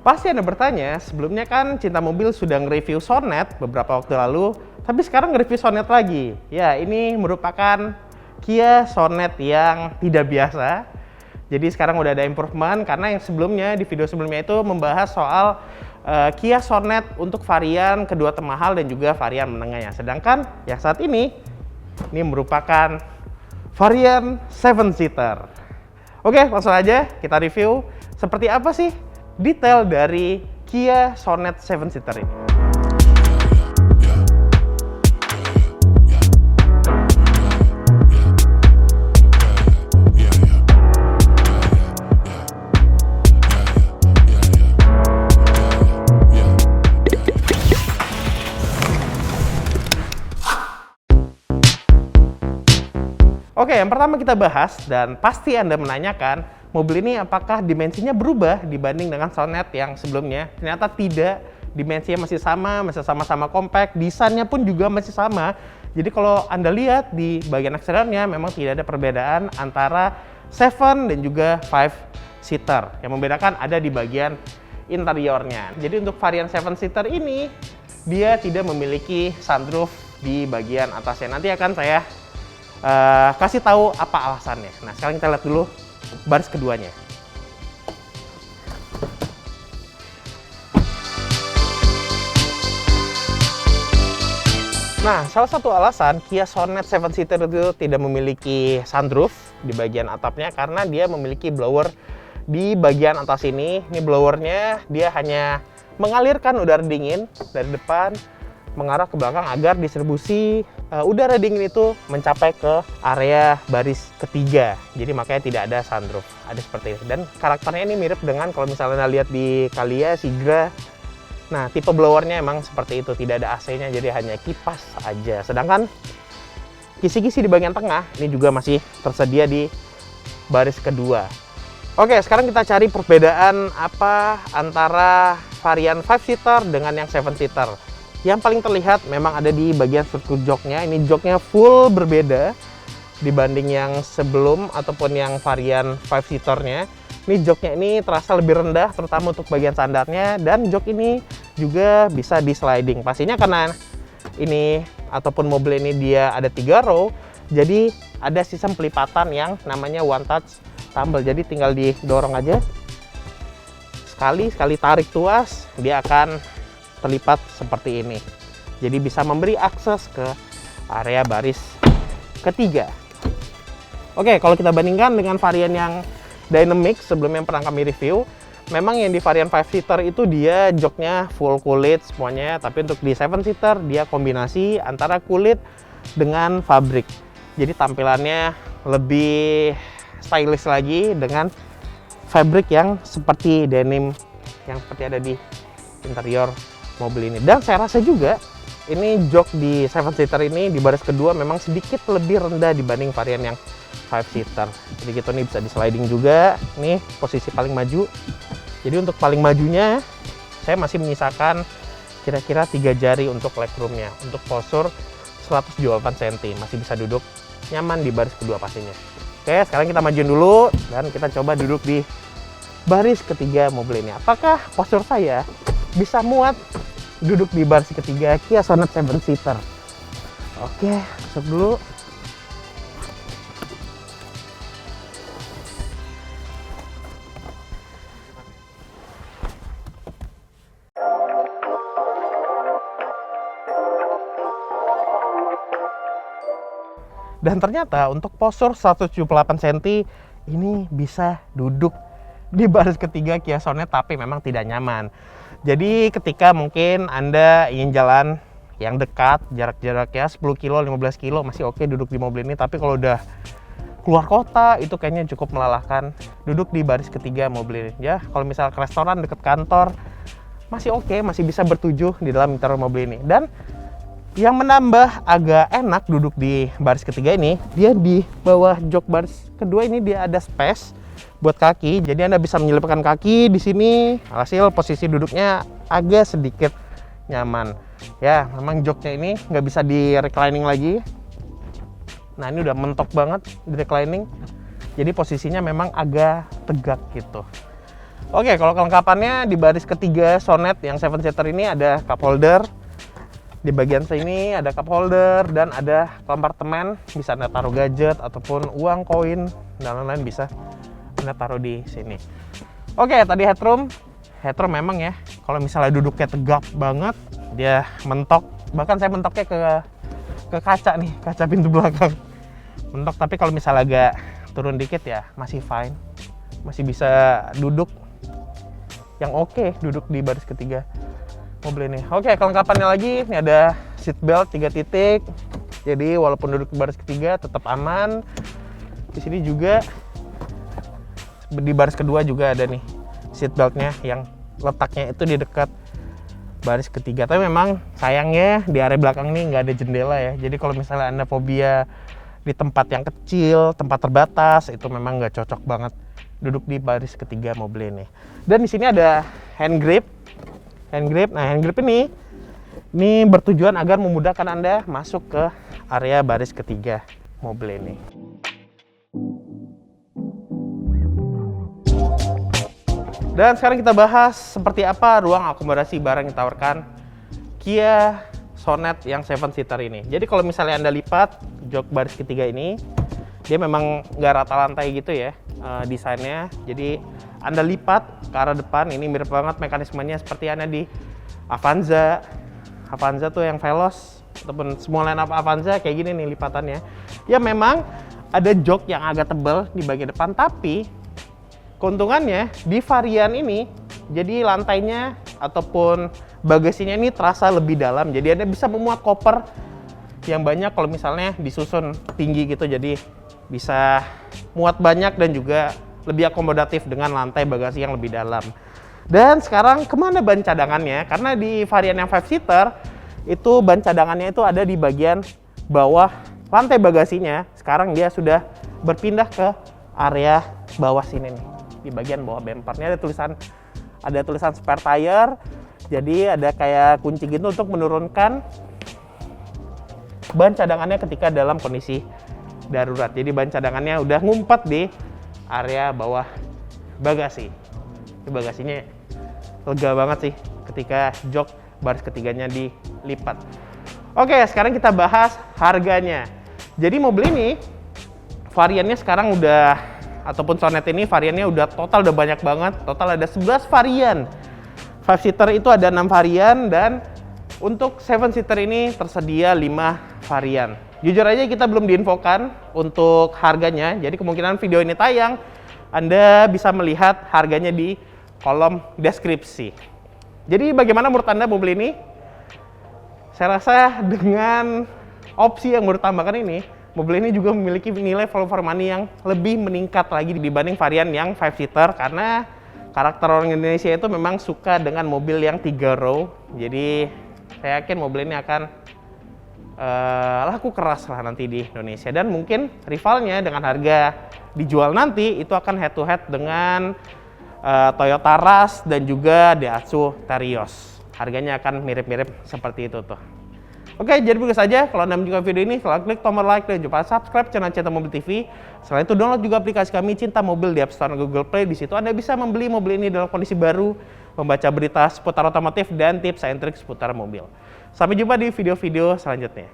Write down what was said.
Pasti Anda bertanya, sebelumnya kan Cinta Mobil sudah nge-review Sonet beberapa waktu lalu, tapi sekarang nge-review Sonet lagi. Ya, ini merupakan Kia Sonet yang tidak biasa. Jadi sekarang udah ada improvement, karena yang sebelumnya, di video sebelumnya itu membahas soal Kia Sonet untuk varian kedua termahal dan juga varian menengahnya. Sedangkan yang saat ini merupakan varian 7-seater. Oke, langsung aja kita review seperti apa sih detail dari Kia Sonet 7-seater ini. Oke, yang pertama kita bahas, dan pasti Anda menanyakan, mobil ini apakah dimensinya berubah dibanding dengan Sonet yang sebelumnya? Ternyata tidak, dimensinya masih sama-sama compact, desainnya pun juga masih sama. Jadi kalau Anda lihat di bagian eksteriornya memang tidak ada perbedaan antara 7 dan juga 5-seater. Yang membedakan ada di bagian interiornya. Jadi untuk varian 7-seater ini, dia tidak memiliki sunroof di bagian atasnya. Nanti akan saya kasih tahu apa alasannya. Nah, sekarang kita lihat dulu baris keduanya. Nah, salah satu alasan Kia Sonet 7-seater itu tidak memiliki sunroof di bagian atapnya karena dia memiliki blower di bagian atas ini. Ini blowernya dia hanya mengalirkan udara dingin dari depan mengarah ke belakang agar distribusi udara dingin itu mencapai ke area baris ketiga. Jadi makanya tidak ada sunroof, ada seperti itu. Dan karakternya ini mirip dengan kalau misalnya lihat di Calya, Sigra. Nah, tipe blowernya emang seperti itu, tidak ada AC-nya, jadi hanya kipas aja. Sedangkan kisi-kisi di bagian tengah ini juga masih tersedia di baris kedua. Oke, sekarang kita cari perbedaan apa antara varian 5-seater dengan yang 7-seater. Yang paling terlihat memang ada di bagian struktur joknya. Ini joknya full berbeda dibanding yang sebelum ataupun yang varian 5-seaternya. Ini joknya ini terasa lebih rendah, terutama untuk bagian sandarnya. Dan jok ini juga bisa di sliding. Pastinya karena ini ataupun mobil ini dia ada 3 row, jadi ada sistem pelipatan yang namanya one touch tumble. Jadi tinggal didorong aja. Sekali tarik tuas, dia akan terlipat seperti ini. Jadi bisa memberi akses ke area baris ketiga. Oke, kalau kita bandingkan dengan varian yang dynamic sebelum yang pernah kami review, memang yang di varian 5-seater itu dia joknya full kulit semuanya, tapi untuk di 7-seater dia kombinasi antara kulit dengan fabrik. Jadi tampilannya lebih stylish lagi dengan fabrik yang seperti denim yang seperti ada di interior mobil ini. Dan saya rasa juga ini jok di 7-seater ini di baris kedua memang sedikit lebih rendah dibanding varian yang 5-seater. Jadi gitu nih, bisa di sliding juga. Nih posisi paling maju. Jadi untuk paling majunya saya masih menyisakan kira-kira 3 jari untuk legroomnya. Untuk postur 128 cm masih bisa duduk nyaman di baris kedua pastinya. Oke, sekarang kita majuin dulu dan kita coba duduk di baris ketiga mobil ini. Apakah postur saya bisa muat duduk di baris ketiga Kia Sonet 7-seater? Oke, masuk dulu. Dan ternyata untuk postur 178 cm ini bisa duduk di baris ketiga Kia Sonet, tapi memang tidak nyaman. Jadi ketika mungkin Anda ingin jalan yang dekat, jarak-jaraknya 10 kilo, 15 kilo masih oke duduk di mobil ini. Tapi kalau udah keluar kota itu kayaknya cukup melelahkan duduk di baris ketiga mobil ini. Ya, kalau misal ke restoran dekat kantor masih oke, masih bisa bertujuh di dalam interior mobil ini. Dan yang menambah agak enak duduk di baris ketiga ini, dia di bawah jok baris kedua ini dia ada space buat kaki. Jadi Anda bisa menyelipkan kaki di sini. Hasil posisi duduknya agak sedikit nyaman. Ya, memang joknya ini nggak bisa di reclining lagi. Nah, ini udah mentok banget di reclining. Jadi posisinya memang agak tegak gitu. Oke, kalau kelengkapannya di baris ketiga Sonet yang 7-seater ini ada cup holder. Di bagian sini ada cup holder dan ada kompartemen, bisa Anda taruh gadget ataupun uang, koin, dan lain-lain bisa Anda taruh di sini. Oke, tadi headroom. Headroom memang ya, kalau misalnya duduknya tegap banget, dia mentok. Bahkan saya mentoknya ke kaca nih, kaca pintu belakang. Mentok, tapi kalau misalnya agak turun dikit ya masih fine. Masih bisa duduk yang oke, duduk di baris ketiga mobil ini. Oke, kelengkapannya lagi, ini ada seat belt 3 titik. Jadi walaupun duduk di baris ketiga tetap aman. Di sini juga di baris kedua juga ada nih seat beltnya yang letaknya itu di dekat baris ketiga. Tapi memang sayangnya di area belakang nih nggak ada jendela ya. Jadi kalau misalnya Anda fobia di tempat yang kecil, tempat terbatas, itu memang nggak cocok banget duduk di baris ketiga mobil ini. Dan di sini ada hand grip. Nah, hand grip ini bertujuan agar memudahkan Anda masuk ke area baris ketiga mobil ini. Dan sekarang kita bahas seperti apa ruang akomodasi barang yang ditawarkan Kia Sonet yang 7-seater ini. Jadi kalau misalnya Anda lipat jok baris ketiga ini, dia memang nggak rata lantai gitu ya desainnya. Jadi Anda lipat ke arah depan, ini mirip banget mekanismenya seperti Anda di Avanza. Avanza tuh yang Veloz ataupun semua line up Avanza kayak gini nih lipatannya. Ya memang ada jok yang agak tebal di bagian depan, tapi keuntungannya di varian ini jadi lantainya ataupun bagasinya ini terasa lebih dalam. Jadi Anda bisa memuat koper yang banyak kalau misalnya disusun tinggi gitu, jadi bisa muat banyak dan juga lebih akomodatif dengan lantai bagasi yang lebih dalam. Dan sekarang kemana ban cadangannya? Karena di varian yang 5-seater itu ban cadangannya itu ada di bagian bawah lantai bagasinya. Sekarang dia sudah berpindah ke area bawah sini nih, di bagian bawah bempernya ada tulisan spare tire. Jadi ada kayak kunci gitu untuk menurunkan ban cadangannya ketika dalam kondisi darurat. Jadi ban cadangannya udah ngumpet di area bawah bagasi. Ini bagasinya lega banget sih ketika jok baris ketiganya dilipat. Oke, sekarang kita bahas harganya. Jadi mobil ini variannya sekarang ataupun Sonet ini variannya udah banyak banget. Total ada 11 varian. 5-seater itu ada 6 varian dan untuk 7-seater ini tersedia 5 varian. Jujur aja kita belum diinfokan untuk harganya, jadi kemungkinan video ini tayang, Anda bisa melihat harganya di kolom deskripsi. Jadi bagaimana menurut Anda mobil ini? Saya rasa dengan opsi yang baru tambahkan ini, mobil ini juga memiliki nilai value for money yang lebih meningkat lagi dibanding varian yang 5-seater, karena karakter orang Indonesia itu memang suka dengan mobil yang 3 row. Jadi saya yakin mobil ini akan laku keras lah nanti di Indonesia, dan mungkin rivalnya dengan harga dijual nanti itu akan head to head dengan Toyota Rush dan juga Daihatsu Terios. Harganya akan mirip-mirip seperti itu tuh. Oke, jadi begitu saja. Kalau Anda menyukai video ini, silahkan klik tombol like dan juga subscribe channel Cinta Mobil TV. Selain itu, download juga aplikasi kami Cinta Mobil di App Store dan Google Play. Di situ Anda bisa membeli mobil ini dalam kondisi baru, membaca berita seputar otomotif dan tips and trik seputar mobil. Sampai jumpa di video-video selanjutnya.